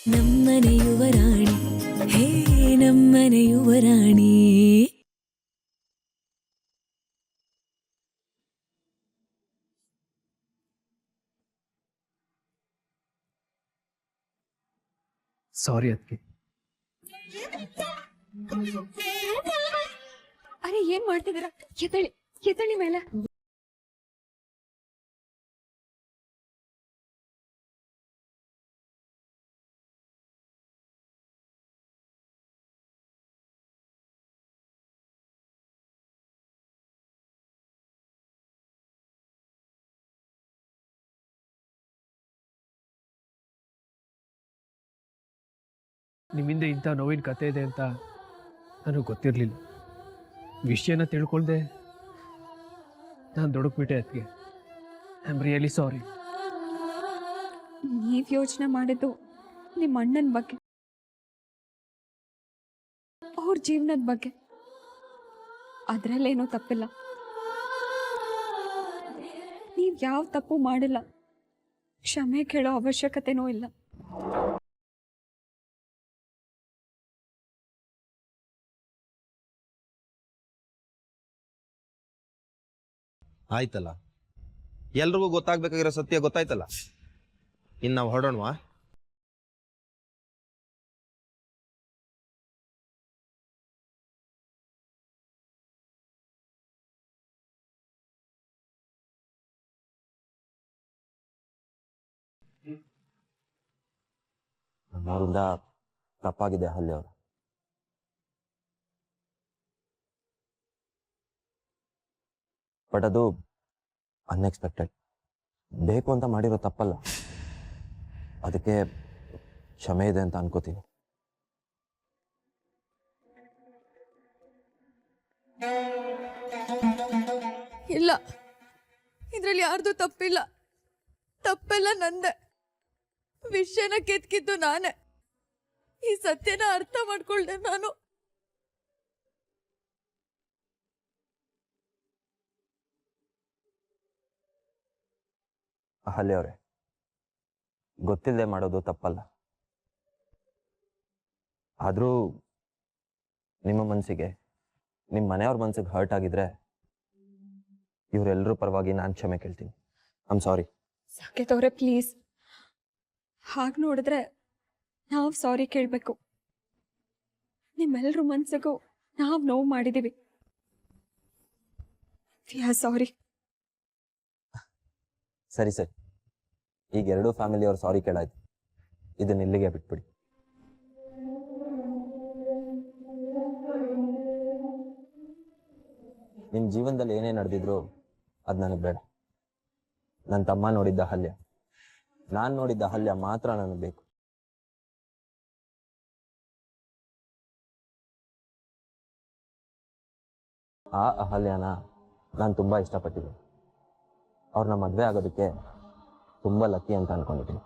ನಮ್ಮನೆ ಯುವರಾಣಿ ಹೇ ನಮ್ಮನೆ ಯುವರಾಣಿ. ಸಾರಿ ಅದಕ್ಕೆ. ಅರೆ ಏನ್ ಮಾಡ್ತಿದ್ದೀರಾ? ಎದ್ದೇಳಿ ಎದ್ದೇಳಿ ಮೇಲೆ. ನಿಮ್ಮಿಂದ ಇಂಥ ನೋವಿನ ಕತೆ ಇದೆ ಅಂತ ನನಗೆ ಗೊತ್ತಿರಲಿಲ್ಲ. ವಿಷಯನ ತಿಳ್ಕೊಳ್ದೆ ನಾನು ದುಡುಕ್ಬಿಟ್ಟೆ ಅದಕ್ಕೆ. I am really sorry. ನೀವ್ ಯೋಚನೆ ಮಾಡಿದ್ದು ನಿಮ್ಮ ಅಣ್ಣನ ಬಗ್ಗೆ, ಅವ್ರ ಜೀವನದ ಬಗ್ಗೆ. ಅದ್ರಲ್ಲೇನೂ ತಪ್ಪಿಲ್ಲ. ನೀವ್ ಯಾವ ತಪ್ಪು ಮಾಡಿಲ್ಲ. ಕ್ಷಮೆ ಕೇಳೋ ಅವಶ್ಯಕತೆನೂ ಇಲ್ಲ. ಆಯ್ತಲ್ಲ, ಎಲ್ರಿಗೂ ಗೊತ್ತಾಗ್ಬೇಕಾಗಿರೋ ಸತ್ಯ ಗೊತ್ತಾಯ್ತಲ್ಲ. ಇನ್ನು ನಾವು ಹೊರಡೋಣವಾ? ನಮ್ಮವರಿಂದ ತಪ್ಪಾಗಿದೆ ಅಹಲ್ಯ ಅವರು. ಬಟ್ ಅದು ಅನ್ಎಕ್ಸ್ಪೆಕ್ಟೆಡ್. ಬೇಕು ಅಂತ ಮಾಡಿರೋ ತಪ್ಪಲ್ಲ. ಅದಕ್ಕೆ ಕ್ಷಮೆ ಇದೆ ಅಂತ ಅನ್ಕೋತೀನಿ. ಇಲ್ಲ, ಇದ್ರಲ್ಲಿ ಯಾರ್ದು ತಪ್ಪಿಲ್ಲ. ತಪ್ಪೆಲ್ಲ ನಂದೆ. ವಿಷಯನ ಕೆತ್ಕಿದ್ದು ನಾನೇ. ಈ ಸತ್ಯನ ಅರ್ಥ ಮಾಡ್ಕೊಳ್ದೆ ನಾನು. ಅಹಲ್ಯ ಅವರೇ, ಗೊತ್ತಿಲ್ಲದೆ ಮಾಡೋದು ತಪ್ಪಲ್ಲ. ಆದರೂ ನಿಮ್ಮ ಮನಸ್ಸಿಗೆ, ನಿಮ್ಮ ಮನೆಯವ್ರ ಮನಸ್ಸಿಗೆ ಹರ್ಟ್ ಆಗಿದ್ರೆ ಇವರೆಲ್ಲರೂ ಪರವಾಗಿ ನಾನು ಕ್ಷಮೆ ಕೇಳ್ತೀನಿ. I am sorry. ಸಾಕೇತ್ ಅವ್ರೆ, ಪ್ಲೀಸ್. ಹಾಗೆ ನೋಡಿದ್ರೆ ನಾವು ಸಾರಿ ಕೇಳಬೇಕು. ನಿಮ್ಮೆಲ್ಲರ ಮನ್ಸಿಗೂ ನಾವು ನೋವು ಮಾಡಿದ್ದೀವಿ. ಸಾರಿ. ಸರಿ ಸರಿ, ಈಗ ಎರಡೂ ಫ್ಯಾಮಿಲಿಯವ್ರು ಸಾರಿ ಕೇಳಾಯ್ತು. ಇದನ್ನ ಇಲ್ಲಿಗೆ ಬಿಟ್ಬಿಡಿ. ನಿಮ್ಮ ಜೀವನದಲ್ಲಿ ಏನೇ ನಡೆದಿದ್ರು ಅದು ನನಗೆ ಬೇಡ. ನನ್ನ ತಮ್ಮ ನೋಡಿದ್ದ ಅಹಲ್ಯ, ನಾನು ನೋಡಿದ್ದ ಅಹಲ್ಯ ಮಾತ್ರ ನನಗೆ ಬೇಕು. ಆ ಅಹಲ್ಯನ ನಾನು ತುಂಬ ಇಷ್ಟಪಟ್ಟಿದ್ದೀನಿ. ಅವ್ರನ್ನ ಮದುವೆ ಆಗೋದಕ್ಕೆ ತುಂಬ ಲಕ್ಕಿ ಅಂತ ಅನ್ಕೊಂಡಿದ್ದೀನಿ.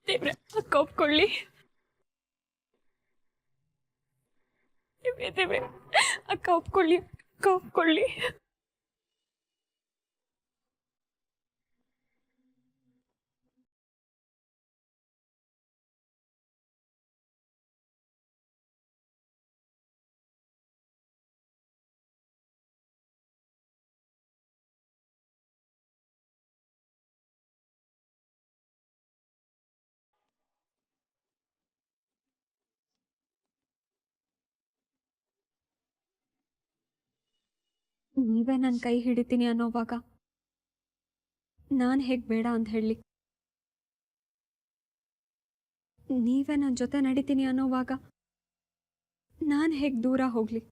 ದೇವ್ರೆ, ಅಕ್ಕ ಒಪ್ಕೊಳ್ಳಿ. ದೇವ್ರೆ, ಅಕ್ಕ ಒಪ್ಕೊಳ್ಳಿ. ಅಕ್ಕ ಒಪ್ಕೊಳ್ಳಿ. ನೀವೇ ನನ್ನ ಕೈ ಹಿಡಿತೀನಿ ಅನ್ನೋವಾಗ ನಾನು ಹೇಗೆ ಬೇಡ ಅಂತ ಹೇಳಿ? ನೀವೇ ನನ್ನ ಜೊತೆ ನಡಿತೀನಿ ಅನ್ನೋವಾಗ ನಾನು ಹೇಗೆ ದೂರ ಹೋಗ್ಲಿ?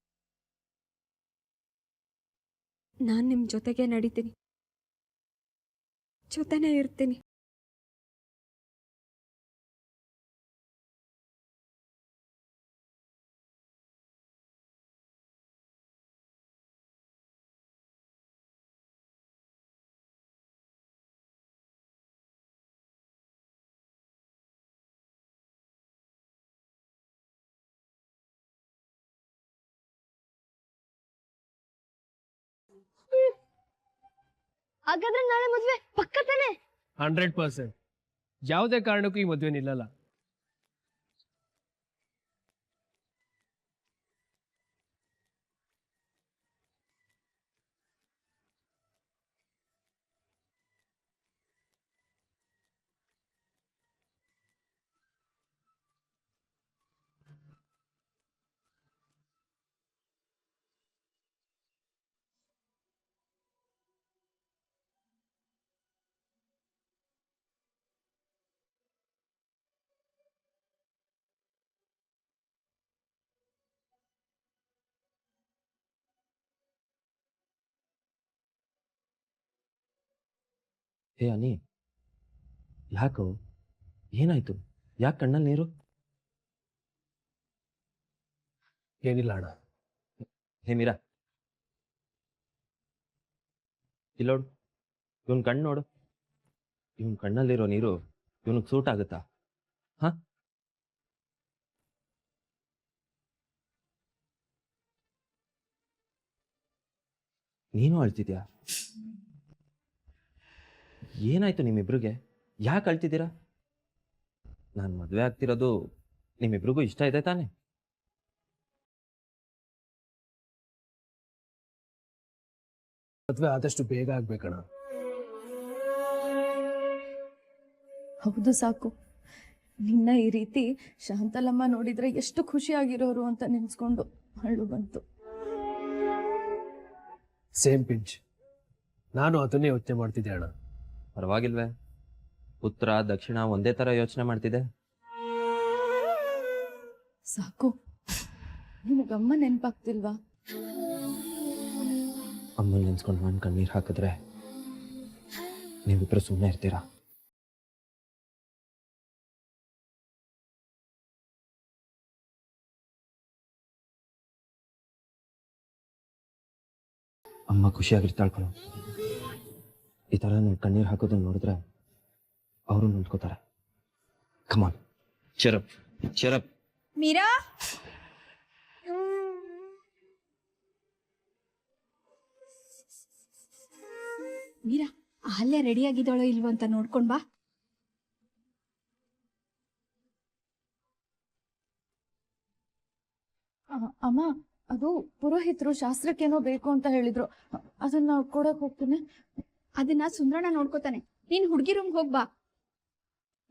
ನಾನು ನಿಮ್ಮ ಜೊತೆಗೆ ನಡಿತೀನಿ, ಜೊತೆನೇ ಇರ್ತೀನಿ. ಹಾಗಾದ್ರೆ ನಾಳೆ ಮದ್ವೆ ಪಕ್ಕ ತಾನೆ? 100%. ಯಾವುದೇ ಕಾರಣಕ್ಕೂ ಈ ಮದುವೆ ನಿಲ್ಲಲ್ಲ. ಹೇ ಅನಿ, ಯಾಕೋ, ಏನಾಯ್ತು? ಯಾಕೆ ಕಣ್ಣಲ್ಲಿ ನೀರು? ಏನಿಲ್ಲ ಅಣ್ಣ. ಹೇ ಮೀರಾ, ಇಲ್ಲೋಡು, ಇವನ್ ಕಣ್ಣು ನೋಡು. ಇವನ್ ಕಣ್ಣಲ್ಲಿರೋ ನೀರು ಇವನಿಗೆ ಸೂಟ್ ಆಗುತ್ತಾ? ಹ, ನೀನು ಅಳ್ತಿದ್ಯಾ? ಏನಾಯ್ತು ನಿಮ್ಮಿಬ್ರಿಗೆ? ಯಾಕೆ ಅಳ್ತಿದ್ದೀರಾ? ನಾನು ಮದುವೆ ಆಗ್ತಿರೋದು ನಿಮ್ಮಿಬ್ರಿಗೂ ಇಷ್ಟ ಇದೆ ತಾನೆ? ಮದುವೆ ಆದಷ್ಟು ಬೇಗ ಆಗ್ಬೇಕಣ್ಣ. ಹೌದು ಸಾಕು. ನಿನ್ನ ಈ ರೀತಿ ಶಾಂತಲಮ್ಮ ನೋಡಿದ್ರೆ ಎಷ್ಟು ಖುಷಿಯಾಗಿರೋರು ಅಂತ ನೆನ್ಸ್ಕೊಂಡು ಅಳು ಬಂತು. Same pinch. ನಾನು ಅದನ್ನೇ ಯೋಚನೆ ಮಾಡ್ತಿದ್ದೆ ಅಣ್ಣ. ಪರವಾಗಿಲ್ವೇ? ಉತ್ತರ ದಕ್ಷಿಣ ಒಂದೇ ತರ ಯೋಚನೆ ಮಾಡ್ತಿದ್ದೆ. ಸಾಕು, ನಿನಗಮ್ಮ ನೆನ್ಪಾಗ್ತಿಲ್ವಾ? ಅಮ್ಮನ ನೆನ್ಸ್ಕೊಂಡು ನಾನು ಕಣ್ಣೀರು ಹಾಕಿದ್ರೆ ನೀವಿಬ್ರು ಸುಮ್ಮನೆ ಇರ್ತೀರಾ? ಅಮ್ಮ ಖುಷಿಯಾಗಿರ್ತಾಳ್ ಕಣೋ. ಈ ಥರ ನೀವು ಕಣ್ಣೀರು ಹಾಕೋದನ್ನ ನೋಡಿದ್ರೆ ಅವರು ನಿಂತ್ಕೋತಾರೆ. ಕಮಾನ್, ಚರಪ್ ಚರಪ್. ಮೀರಾ, ಮೀರಾ, ಅಲ್ಲೇ ರೆಡಿ ಆಗಿದ್ದಾಳೋ ಇಲ್ವೋ ಅಂತ ನೋಡ್ಕೊಂಡ್ ಬಾ. ಅಮ್ಮ, ಅದು ಪುರೋಹಿತರು ಶಾಸ್ತ್ರಕ್ಕೇನೋ ಬೇಕು ಅಂತ ಹೇಳಿದ್ರು, ಅದನ್ನ ಕೊಡಕ್ ಹೋಗ್ತೀನಿ. ಅದನ್ನ ಸುಂದ್ರಣ್ಣ ನೋಡ್ಕೋತಾನೆ. ನೀನ್ ಹುಡ್ಗಿ ರೂಮ್ಗೆ ಹೋಗ್ಬಾ.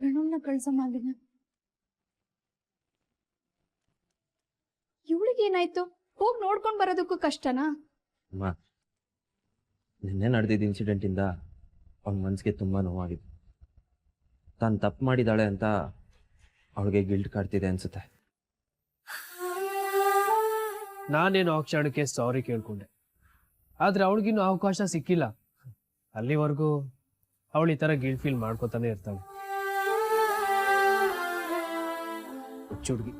ಹೆಣ್ಣನ್ನ ಕಳ್ಸಮ್ಮಾಗಿನ. ಇವಳಿಗೆ ಏನಾಯ್ತು? ಹೋಗ್ ನೋಡ್ಕೊಂಡ್ ಬರೋದಕ್ಕೂ ಕಷ್ಟನಾ? ಅಮ್ಮ, ನಿನ್ನೆ ನಡೆದಿದ್ದ ಇನ್ಸಿಡೆಂಟಿಂದ ಅವನ ಮನಸ್ಸಿಗೆ ತುಂಬ ನೋವಾಗಿದೆ. ತಾನು ತಪ್ಪು ಮಾಡಿದಾಳೆ ಅಂತ ಅವಳಿಗೆ ಗಿಲ್ಟ್ ಕಾಡ್ತಿದೆ ಅನ್ಸುತ್ತೆ. ನಾನೇನು ಆ ಕ್ಷಣಕ್ಕೆ ಸಾರಿ ಕೇಳ್ಕೊಂಡೆ, ಆದರೆ ಅವಳಿಗಿನ್ನೂ ಅವಕಾಶ ಸಿಕ್ಕಿಲ್ಲ. ಅಲ್ಲಿವರೆಗೂ ಅವಳು ಈ ಥರ ಗಿಲ್ಟ್ ಫೀಲ್ ಮಾಡ್ಕೋತಾನೆ ಇರ್ತಾಳೆ. ಹುಡುಗಿ.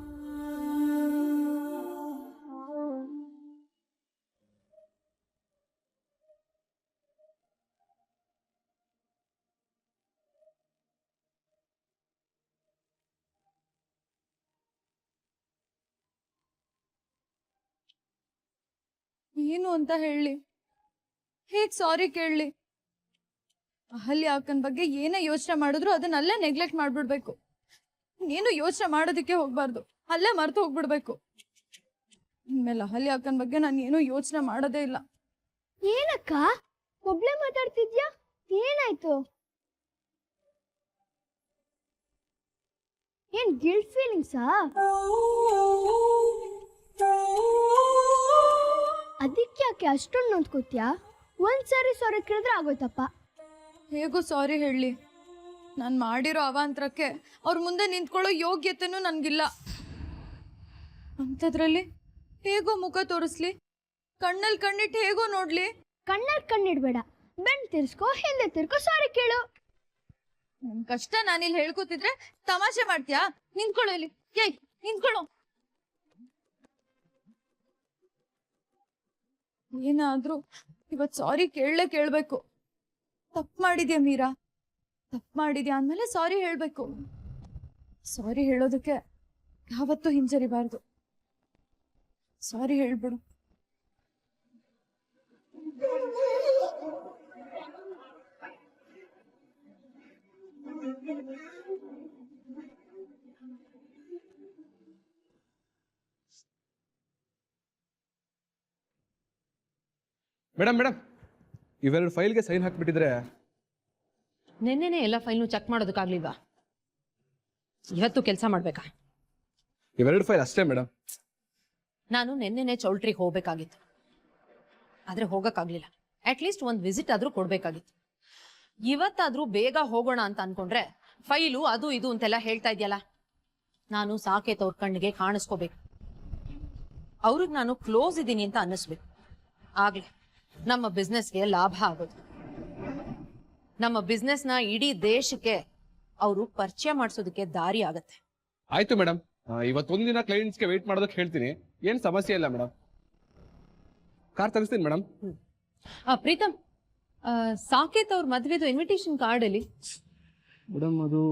ಏನು ಅಂತ ಹೇಳಿ? ಹೇಗ್ ಸಾರಿ ಕೇಳಲಿ? ಅಹಲ್ಯ ಅಕ್ಕನ ಬಗ್ಗೆ ಏನೇ ಯೋಚನೆ ಮಾಡಿದ್ರು ಅದನ್ನಲ್ಲೇ ನೆಗ್ಲೆಕ್ಟ್ ಮಾಡ್ಬಿಡ್ಬೇಕು. ಏನು ಯೋಚನೆ ಮಾಡೋದಕ್ಕೆ ಹೋಗ್ಬಾರ್ದು, ಅಲ್ಲೇ ಮರ್ತು ಹೋಗ್ಬಿಡ್ಬೇಕು. ಇನ್ಮೇಲೆ ಅಹಲ್ಯ ಅಕ್ಕನ ಬಗ್ಗೆ ನಾನು ಏನು ಯೋಚನೆ ಮಾಡೋದೇ ಇಲ್ಲ. ಏನಕ್ಕ ಒಬ್ಳೆ ಮಾತಾಡ್ತಿದ್ಯಾ? ಏನಾಯ್ತು? ಏನ್ ಗಿಲ್ಟ್ ಫೀಲಿಂಗ್ಸಾ? ಅದಕ್ಕೆ ಯಾಕೆ ಅಷ್ಟೊಂದು ನೋಡ್ಕೋತೀಯಾ? ಒಂದ್ಸರಿ ಸಾರಿ ಕೇಳಿದ್ರೆ ಆಗೋಯ್ತಪ್ಪ. ಹೇಗೂ ಸಾರಿ ಹೇಳಲಿ? ನಾನು ಮಾಡಿರೋ ಅವಾಂತರಕ್ಕೆ ಅವ್ರ ಮುಂದೆ ನಿಂತ್ಕೊಳ್ಳೋ ಯೋಗ್ಯತೆನೂ ನನಗಿಲ್ಲ. ಅಂಥದ್ರಲ್ಲಿ ಹೇಗೋ ಮುಖ ತೋರಿಸ್ಲಿ? ಕಣ್ಣಲ್ಲಿ ಕಣ್ಣಿಟ್ಟು ಹೇಗೋ ನೋಡ್ಲಿ? ಕಣ್ಣಲ್ಲಿ ಕಣ್ಣಿಡ್ಬೇಡ, ಬೆನ್ ತಿರ್ಸ್ಕೋ, ಹಿಂದೆ ತಿರ್ಕೋ, ಸಾರಿ ಕೇಳು. ನನ್ ಕಷ್ಟ ನಾನಿಲ್ಲಿ ಹೇಳ್ಕೊತಿದ್ರೆ ತಮಾಷೆ ಮಾಡ್ತೀಯಾ? ನಿಂತ್ಕೊಳ್ಳೋ ಇಲ್ಲಿ. ಏಯ್ ನಿಂತ್ಕೊಳ್ಳೋ. ಏನಾದ್ರೂ ಇವತ್ ಸಾರಿ ಕೇಳ್ಬೇಕು. ತಪ್ಪು ಮಾಡಿದ್ಯಾ ಮೀರಾ? ತಪ್ಪು ಮಾಡಿದ್ಯಾ ಅಂದ್ಮೇಲೆ ಸಾರಿ ಹೇಳ್ಬೇಕು. ಸಾರಿ ಹೇಳೋದಕ್ಕೆ ಯಾವತ್ತೂ ಹಿಂಜರಿಬಾರ್ದು. ಸಾರಿ ಹೇಳ್ಬಿಡು. ಮೇಡಮ್ ಇವೆರಡು ಫೈಲ್ಗೆ ಸೈನ್ ಹಾಕ್ಬಿಟ್ಟಿದ್ರೆ. ನೆನ್ನೆನೆ ಎಲ್ಲ ಫೈಲ್ನು ಚೆಕ್ ಮಾಡೋದಕ್ಕಾಗ್ಲಿಲ್ವಾ? ಇವತ್ತು ಕೆಲಸ ಮಾಡ್ಬೇಕಾ? ಇವೆರಡು ಫೈಲ್ ಅಷ್ಟೇ ಮೇಡಮ್. ನಾನು ನೆನ್ನೆನೆ ಚೌಲ್ಟ್ರಿಗೆ ಹೋಗ್ಬೇಕಾಗಿತ್ತು, ಆದ್ರೆ ಹೋಗಕ್ಕಾಗ್ಲಿಲ್ಲ. ಅಟ್ಲೀಸ್ಟ್ ಒಂದು ವಿಸಿಟ್ ಆದ್ರೂ ಕೊಡ್ಬೇಕಾಗಿತ್ತು. ಇವತ್ತಾದ್ರೂ ಬೇಗ ಹೋಗೋಣ ಅಂತ ಅನ್ಕೊಂಡ್ರೆ ಫೈಲು ಅದು ಇದು ಅಂತೆಲ್ಲ ಹೇಳ್ತಾ ಇದೆಯಲ್ಲ. ನಾನು ಸಾಕೇತ್ ಅವ್ರ ಕಣ್ಣಿಗೆ ಕಾಣಿಸ್ಕೋಬೇಕು, ಅವ್ರಿಗೆ ನಾನು ಕ್ಲೋಸ್ ಇದ್ದೀನಿ ಅಂತ ಅನ್ನಿಸ್ಬೇಕು. ಆಗ್ಲೇ ನಮ್ಮ ಬಿಸ್ನೆಸ್ಗೆ ಲಾಭ ಆಗೋದು. ನಮ್ಮ ಬಿಸ್ನೆಸ್ನ ಇಡೀ ದೇಶಕ್ಕೆ ಅವರು ಪರಿಚಯ ಮಾಡಿಸೋದಕ್ಕೆ ದಾರಿ ಆಗತ್ತೆ. ಆಯ್ತು ಮೇಡಮ್, ಇವತ್ತೊಂದಿನ ಕ್ಲೈಂಟ್ಸ್ಗೆ ವೇಟ್ ಮಾಡೋದಕ್ಕೆ ಹೇಳ್ತೀನಿ. ಏನ್ ಸಮಸ್ಯೆ ಇಲ್ಲ ಮೇಡಮ್. ಕಾರ್ ತರಿಸ್ತೀನಿ ಮೇಡಮ್. ಪ್ರೀತಮ್, ಸಾಕೇತ್ ಅವ್ರ ಮದ್ವೆದು ಇನ್ವಿಟೇಷನ್ ಕಾರ್ಡ್ ಅಲ್ಲಿ ಮೇಡಮ್ ಅದು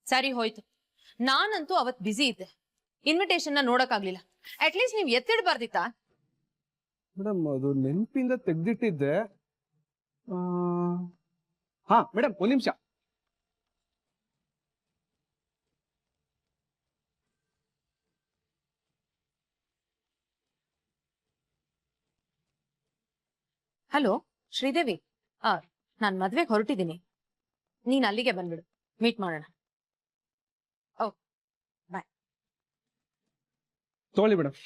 ಸರಿ ಹೋಯ್ತು. ನಾನಂತೂ ಅವತ್ ಬ್ಯುಸಿ ಇದ್ದೆ, ಇನ್ವಿಟೇಷನ್ ನೋಡಕ್ಕಾಗ್ಲಿಲ್ಲ. ಅಟ್ಲೀಸ್ಟ್ ನೀವ್ ಎತ್ತಿಡ್ಬಾರ್ದಿತ್ತಾ? ಮೇಡಮ್ ಅದು ನೆನಪಿಂದ ತೆಗ್ದಿಟ್ಟಿದ್ದೆ. ಹಾ ಮೇಡಮ್, ಒಂದ್ ನಿಮಿಷ. ಹಲೋ ಶ್ರೀದೇವಿ, ನಾನ್ ಮದ್ವೆಗೆ ಹೊರಟಿದ್ದೀನಿ. ನೀನ್ ಅಲ್ಲಿಗೆ ಬಂದ್ಬಿಡು, ಮೀಟ್ ಮಾಡೋಣ. ಓ ಬಾಯ್. ತಗೊಳ್ಳಿ ಮೇಡಮ್.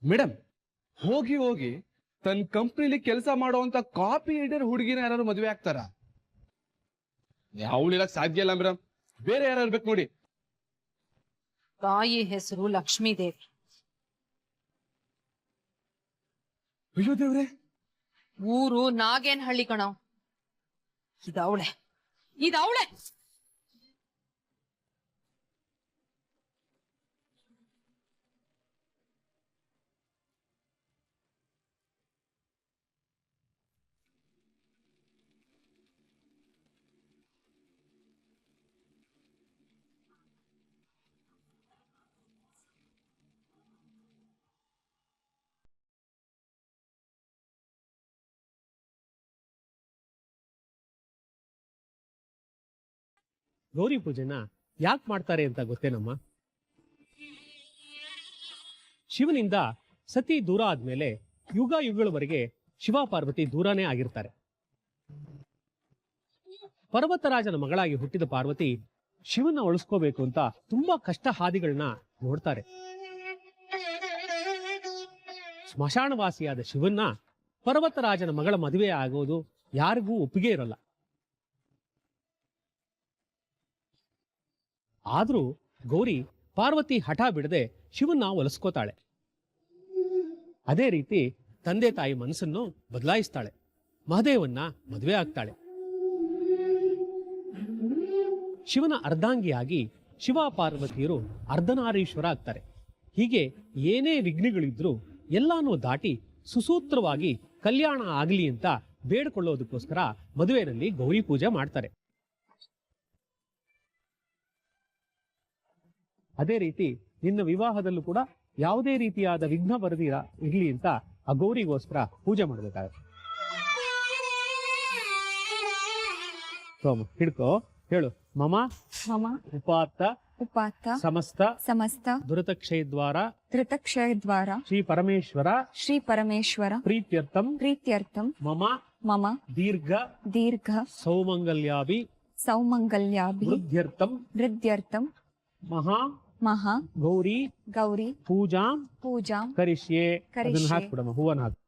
ಮೇಡಮ್, ಹೋಗಿ ತನ್ನ ಕಂಪ್ನಿಲಿ ಕೆಲಸ ಮಾಡುವಂತ ಕಾಪಿ ರೈಟರ್ ಹುಡುಗಿನ ಯಾರು ಮದುವೆ ಆಗ್ತಾರ? ಅವಳಿರಕ್ ಸಾಧ್ಯ ಇಲ್ಲ ಮೇಡಮ್. ಬೇರೆ ಯಾರು ಇರ್ಬೇಕು ನೋಡಿ. ತಾಯಿ ಹೆಸರು ಲಕ್ಷ್ಮೀದೇವಿ. ಅಯ್ಯೋ ದೇವ್ರೆ, ಊರು ನಾಗೇನಹಳ್ಳಿ ಕಣೋ. ಇದವಳೆ. ಗೌರಿ ಪೂಜೆನ ಯಾಕೆ ಮಾಡ್ತಾರೆ ಅಂತ ಗೊತ್ತೇನಮ್ಮ? ಶಿವನಿಂದ ಸತಿ ದೂರ ಆದ್ಮೇಲೆ ಯುಗಗಳವರೆಗೆ ಶಿವ ಪಾರ್ವತಿ ದೂರನೇ ಆಗಿರ್ತಾರೆ. ಪರ್ವತರಾಜನ ಮಗಳಾಗಿ ಹುಟ್ಟಿದ ಪಾರ್ವತಿ ಶಿವನ ಉಳಿಸ್ಕೋಬೇಕು ಅಂತ ತುಂಬಾ ಕಷ್ಟ ಹಾದಿಗಳನ್ನ ನೋಡ್ತಾರೆ. ಸ್ಮಶಾನವಾಸಿಯಾದ ಶಿವನ್ನ ಪರ್ವತರಾಜನ ಮಗಳ ಮದುವೆ ಆಗೋದು ಯಾರಿಗೂ ಒಪ್ಪಿಗೆ ಇರಲ್ಲ. ಆದ್ರೂ ಗೌರಿ ಪಾರ್ವತಿ ಹಠ ಬಿಡದೆ ಶಿವನ್ನ ಒಲಿಸ್ಕೋತಾಳೆ. ಅದೇ ರೀತಿ ತಂದೆ ತಾಯಿ ಮನಸ್ಸನ್ನು ಬದಲಾಯಿಸ್ತಾಳೆ. ಮಹದೇವನ್ನ ಮದುವೆ ಆಗ್ತಾಳೆ. ಶಿವನ ಅರ್ಧಾಂಗಿಯಾಗಿ ಶಿವ ಪಾರ್ವತಿಯರು ಅರ್ಧನಾರೀಶ್ವರ ಆಗ್ತಾರೆ. ಹೀಗೆ ಏನೇ ವಿಘ್ನಗಳಿದ್ರೂ ಎಲ್ಲಾನು ದಾಟಿ ಸುಸೂತ್ರವಾಗಿ ಕಲ್ಯಾಣ ಆಗಲಿ ಅಂತ ಬೇಡ್ಕೊಳ್ಳೋದಕ್ಕೋಸ್ಕರ ಮದುವೆಯಲ್ಲಿ ಗೌರಿ ಪೂಜೆ ಮಾಡ್ತಾರೆ. ಅದೇ ರೀತಿ ನಿನ್ನ ವಿವಾಹದಲ್ಲೂ ಕೂಡ ಯಾವುದೇ ರೀತಿಯಾದ ವಿಘ್ನ ಬರದಿರ ಇರ್ಲಿ ಅಂತ ಆ ಗೌರಿಗೋಸ್ಕರ ಪೂಜೆ ಮಾಡಬೇಕಾಗುತ್ತೆ. ಸೋಮ ಹಿಡ್ಕೋ, ಹೇಳು. ಮಮ ಮಮ ಉಪಾತ್ತ ಉಪಾತ್ತ ಸಮಸ್ತ ಸಮಸ್ತ ದುರತಕ್ಷಯದ್ವಾರ ಧೃತಕ್ಷಯದ್ವಾರ ಶ್ರೀ ಪರಮೇಶ್ವರ ಶ್ರೀ ಪರಮೇಶ್ವರ ಪ್ರೀತ್ಯರ್ಥಂ ಪ್ರೀತ್ಯರ್ಥಂ ಮಮ ಮಮ ದೀರ್ಘ ದೀರ್ಘ ಸೌಮಂಗಲ್ಯಾಭಿ ಸೌಮಂಗಲ್ಯಾಭಿ ವೃದ್ಧ್ಯರ್ಥಂ ವೃದ್ಧ್ಯರ್ಥಂ ಮಹಾ ಮಹಾ ಗೌರಿ ಗೌರಿ ಪೂಜಾಂ ಪೂಜಾಂ ಕರಿಷ್ಯೆ. ಅದನ್ನ ಕರಿಷ್ಯೆ. ಹಾಕ್ಬಿಡಮ್ಮ, ಹೂವನ್ನ ಹಾಕು.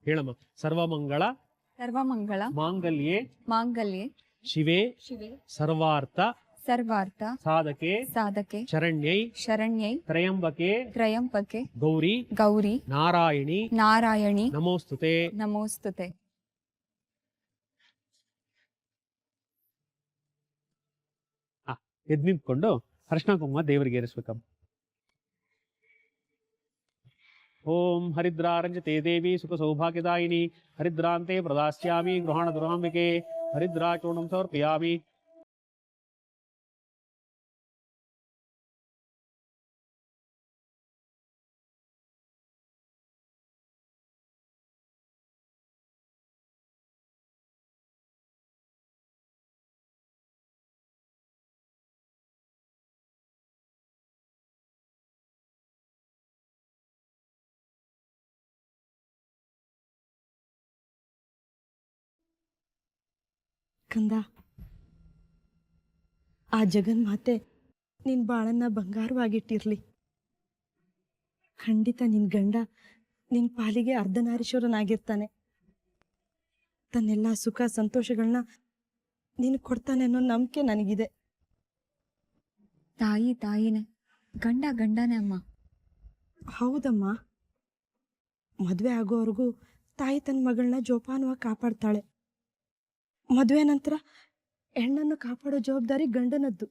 ಹೇಳಮ್ಮ. ಸರ್ವಮಂಗಳ ಸರ್ವಮಂಗಳ ಮಾಂಗಲ್ಯೆ ಮಾಂಗಲ್ಯೆ ಶಿವೆ ಶಿವೆ ಸರ್ವಾರ್ಥ ಸರ್ವಾರ್ಥ ಸಾಧಕೆ ಸಾಧಕೆ ಶರಣ್ಯೈ ಶರಣ್ಯೈ ತ್ರಯಂಬಕೆ ತ್ರಯಂಬಕೆ ಗೌರಿ ಗೌರಿ ನಾರಾಯಣಿ ನಾರಾಯಣಿ ನಮೋಸ್ತುತೆ. ನಮೋಸ್ತುತೆ. ಎದ್ ನಿಂತ್ಕೊಂಡು ಅರ್ಶನ ಕುಂಕುಮ ದೇವರಿಗೆ ಏರಿಸ್ಬೇಕಮ್ಮ. ಓಂ ಹರಿದ್ರಾರಂಜತೆ ದೇವಿ ಸುಖ ಸೌಭಾಗ್ಯದಾಯಿನಿ ಹರಿದ್ರಾಂತೆ ಪ್ರದಾಸ್ಯಾಮಿ ಗೃಹಾಣ ದುರಾಂಬಿಕೆ ಹರಿದ್ರಾಚೂರ್ಣಂ ಸಮರ್ಪಯಾಮಿ. ಕಂದ, ಆ ಜಗನ್ಮಾತೆ ನಿನ್ ಬಾಳನ್ನ ಬಂಗಾರವಾಗಿಟ್ಟಿರ್ಲಿ. ಖಂಡಿತ ನಿನ್ ಗಂಡ ನಿನ್ ಪಾಲಿಗೆ ಅರ್ಧನಾರೀಶ್ವರನಾಗಿರ್ತಾನೆ. ತನ್ನೆಲ್ಲ ಸುಖ ಸಂತೋಷಗಳನ್ನ ನೀನು ಕೊಡ್ತಾನೆ ಅನ್ನೋ ನಂಬಿಕೆ ನನಗಿದೆ. ತಾಯಿ ತಾಯಿನೇ, ಗಂಡ ಗಂಡನೇ ಅಮ್ಮ. ಹೌದಮ್ಮ, ಮದುವೆ ಆಗೋವರೆಗೂ ತಾಯಿ ತನ್ನ ಮಗಳನ್ನ ಜೋಪಾನವಾಗಿ ಕಾಪಾಡ್ತಾಳೆ. ಮದುವೆ ನಂತರ ಹೆಣ್ಣನ್ನು ಕಾಪಾಡೋ ಜವಾಬ್ದಾರಿ ಗಂಡನದ್ದು.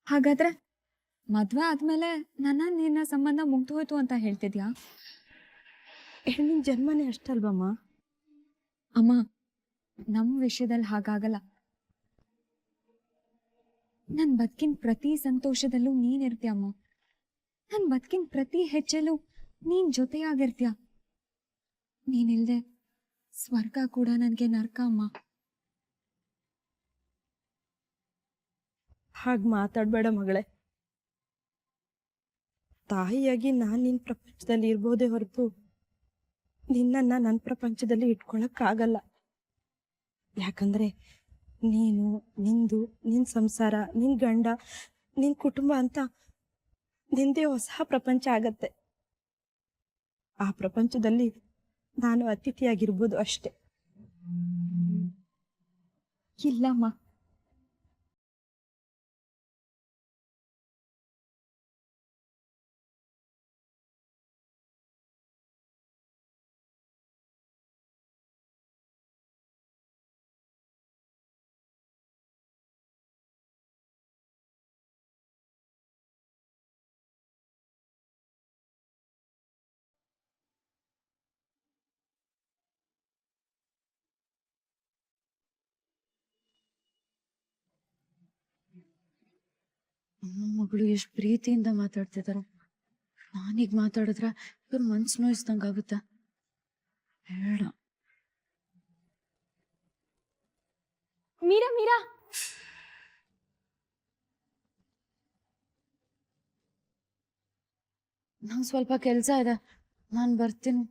ಹಾಗಾದ್ರೆ ಮದ್ವೆ ಆದ್ಮೇಲೆ ನಿನ್ನ ಸಂಬಂಧ ಮುಗ್ದು ಹೋಯ್ತು ಅಂತ ಹೇಳ್ತಿದ್ಯಾ? ಹೆಣ್ಣಿನ ಜನ್ಮನೇ ಅಷ್ಟಲ್ವಮ್ಮ. ಅಮ್ಮ, ನಮ್ಮ ವಿಷಯದಲ್ಲಿ ಹಾಗಾಗಲ್ಲ. ನನ್ ಬದುಕಿನ ಪ್ರತಿ ಸಂತೋಷದಲ್ಲೂ ನೀನಿರ್ತೀಯಮ್ಮ. ನನ್ ಬದುಕಿನ ಪ್ರತಿ ಹೆಜ್ಜೆಲ್ಲೂ ನೀನ್ ಜೊತೆಯಾಗಿರ್ತೀಯ. ನೀನಿಲ್ದೆ ಸ್ವರ್ಗ ಕೂಡ ನನಗೆ ನರ್ಕ ಅಮ್ಮ. ಹಾಗೆ ಮಾತಾಡ್ಬೇಡ ಮಗಳೇ. ತಾಯಿಯಾಗಿ ನಾನು ನಿನ್ನ ಪ್ರಪಂಚದಲ್ಲಿ ಇರ್ಬೋದೇ ಹೊರತು ನಿನ್ನನ್ನು ನನ್ನ ಪ್ರಪಂಚದಲ್ಲಿ ಇಟ್ಕೊಳಕ್ಕಾಗಲ್ಲ. ಯಾಕಂದ್ರೆ ನೀನು, ನಿಂದು, ನಿನ್ನ ಸಂಸಾರ, ನಿನ್ನ ಗಂಡ, ನಿನ್ನ ಕುಟುಂಬ ಅಂತ ನಿಂದೇ ಹೊಸ ಪ್ರಪಂಚ ಆಗತ್ತೆ. ಆ ಪ್ರಪಂಚದಲ್ಲಿ ನಾನು ಅತಿಥಿಯಾಗಿರ್ಬೋದು ಅಷ್ಟೆ. ಇಲ್ಲಮ್ಮ, ಅಮ್ಮ ಮಗಳು ಎಷ್ಟು ಪ್ರೀತಿಯಿಂದ ಮಾತಾಡ್ತಿದಾರೆ. ನಾನೀಗ ಮಾತಾಡಿದ್ರೆ ಇವ್ರ ಮನ್ಸು ನೋಯಿಸ್ದಂಗಾಗುತ್ತೆ. ಬೇಡ. ಮೀರಾ ಮೀರಾ, ನಂಗೆ ಸ್ವಲ್ಪ ಕೆಲಸ ಇದೆ, ನಾನು ಬರ್ತೀನಿ.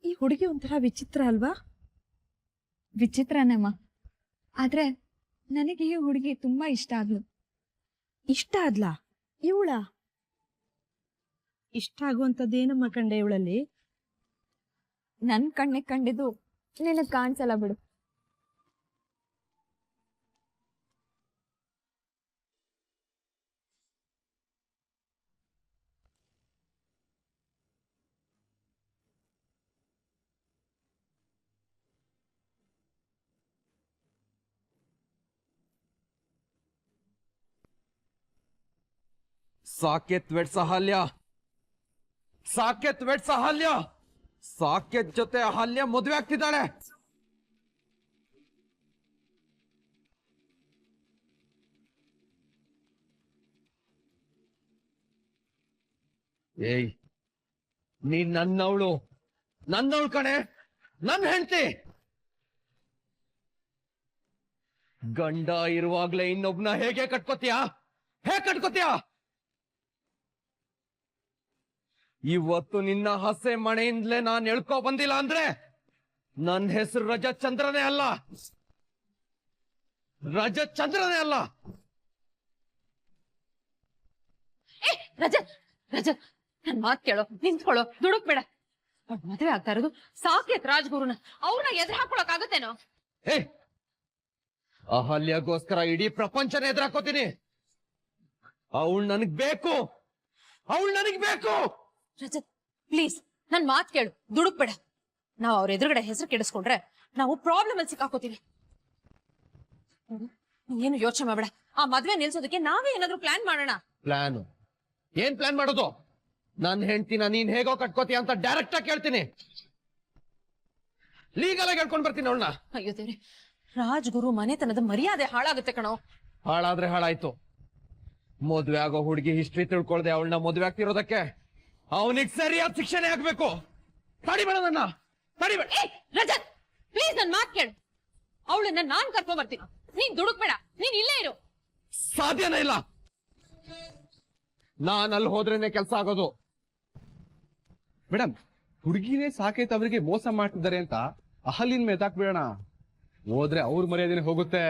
ಈ ಹುಡುಗಿ ಒಂಥರ ವಿಚಿತ್ರ ಅಲ್ವಾ? ವಿಚಿತ್ರನೇಮ್ಮ. ಆದ್ರೆ ನನಗೆ ಈ ಹುಡುಗಿ ತುಂಬಾ ಇಷ್ಟ ಆದ್ಲು. ಇಷ್ಟ ಆದ್ಲಾ ಇವಳ? ಇಷ್ಟ ಆಗುವಂಥದ್ದೇನಮ್ಮ ಕಂಡೆ ಇವಳಲ್ಲಿ? ನನ್ ಕಣ್ಣಿಗೆ ಕಂಡಿದ್ದು ನಿನಗ್ ಕಾಣಿಸಲ್ಲ ಬಿಡು. ಸಾಕೇತ್ ವೆಡ್ಸ್ ಅಹಲ್ಯ, ಸಾಕೇತ್ ವೆಡ್ಸ್ ಅಹಲ್ಯ, ಸಾಕೇತ್ ಜೊತೆ ಅಹಲ್ಯ ಮದುವೆ ಆಗ್ತಿದ್ದಾಳೆ. ಏಯ್, ನೀನ್ ನನ್ನವಳು ಕಣೆ, ನನ್ನ ಹೆಂಡತಿ. ಗಂಡ ಇರುವಾಗ್ಲೇ ಇನ್ನೊಬ್ನ ಹೇಗೆ ಕಟ್ಕೋತೀಯಾ? ಹೇಗೆ ಕಟ್ಕೋತೀಯಾ? ಇವತ್ತು ನಿನ್ನ ಹಸೆ ಮಣೆಯಿಂದಲೇ ನಾನು ಎಳ್ಕೊ ಬಂದಿಲ್ಲ ಅಂದ್ರೆ ನನ್ನ ಹೆಸರು ರಜತ್ ಚಂದ್ರನೇ ಅಲ್ಲ, ರಜತ್ ಚಂದ್ರನೇ ಅಲ್ಲ. ರಜತ್ ರಜತ್ ನನ್ ಮಾತ್ ಕೇಳೋ, ನಿಂತ್ಕೊಳ್ಳೋ, ದುಡುಕ್ಬೇಡ. ಅವ್ಳ್ ಮದ್ವೆ ಆಗ್ತಾ ಇರೋದು ಸಾಕೇತ್ ರಾಜ್ಗುರುನ, ಅವ್ರನ್ನ ಎದುರು ಹಾಕೊಳಕ್ ಆಗತ್ತೇನೋ? ಏ, ಅಹಲ್ಯಗೋಸ್ಕರ ಇಡೀ ಪ್ರಪಂಚನ ಎದುರಾಕೋತೀನಿ. ಅವಳು ನನಗ್ ಬೇಕು, ಅವಳು ನನಗ್ ಬೇಕು. ರಜತ್ ಪ್ಲೀಸ್ ನನ್ ಮಾತ್ ಕೇಳು, ದುಡುಕ್ಬೇಡ. ನಾವ್ ಅವ್ರ ಎದುರುಗಡೆ ಹೆಸರು ಕೆಡಿಸ್ಕೊಂಡ್ರೆ ನಾವು ಪ್ರಾಬ್ಲಮ್ ಅಲ್ಲಿ ಸಿಕ್ಕಾಕೋತೀವಿ. ಏನು ಯೋಚನೆ ಮಾಡ್ಬೇಡ, ಆ ಮದ್ವೆ ನಿಲ್ಸೋದಕ್ಕೆ ನಾವೇ ಏನಾದ್ರು ಪ್ಲಾನ್ ಮಾಡೋಣ. ಪ್ಲಾನ್? ಏನ್ ಪ್ಲಾನ್ ಮಾಡೋದು? ನನ್ ಹೆಂಡ್ತಿನ ನೀನ್ ಹೇಗೋ ಕಟ್ಕೋತೀಯ ಅಂತ ಡೈರೆಕ್ಟ್ ಆಗಿ ಕೇಳ್ತೀನಿ. ಲೀಗಲ್ ಆಗಿ ಹೇಳ್ಕೊಂಡ್ ಬರ್ತೀನಿ ಅವಳನ್ನ. ಅಯ್ಯೋ ದೇವ್ರೆ, ರಾಜ್ಗುರು ಮನೆತನದ ಮರ್ಯಾದೆ ಹಾಳಾಗುತ್ತೆ ಕಣೋ. ಹಾಳಾದ್ರೆ ಹಾಳಾಯ್ತು. ಮದ್ವೆ ಆಗೋ ಹುಡುಗಿ ಹಿಸ್ಟ್ರಿ ತಿಳ್ಕೊಳ್ದೆ ಅವಳನ್ನ ಮದ್ವೆ ಆಗ್ತಿರೋದಕ್ಕೆ ಅವನಿಗೆ ಸರಿಯಾದ ಶಿಕ್ಷಣೆ ಆಗ್ಬೇಕು. ತಡಿಬೇಡ ನನ್ನ, ತಡಿಬೇಡ. ರಜತ್ ಪ್ಲೀಸ್ ನನ್ ಮಾತ್ ಕೇಳು, ಅವಳನ್ನ ನಾನ್ ಕರ್ಕೊಂಡ್ ಬರ್ತೀನಿ, ನೀನ್ ದುಡುಕ್ಬೇಡ, ನೀನ್ ಇಲ್ಲೇ ಇರು. ಸಾಧ್ಯನೇ ಇಲ್ಲ. ನಾನ್ ಅಲ್ಲಿ ಹೋದ್ರೇನೆ ಕೆಲಸ ಆಗೋದು. ಮೇಡಮ್, ಹುಡುಗಿನೇ ಸಾಕೇತ್ ಅವರಿಗೆ ಮೋಸ ಮಾಡ್ತಿದ್ದಾರೆ ಅಂತ ಅಹಲ್ಯನ್ ಮೇತಾಕ್ ಬಿಡೋಣ. ಹೋದ್ರೆ ಅವ್ರ ಮರ್ಯಾದೆನೆ ಹೋಗುತ್ತೆ.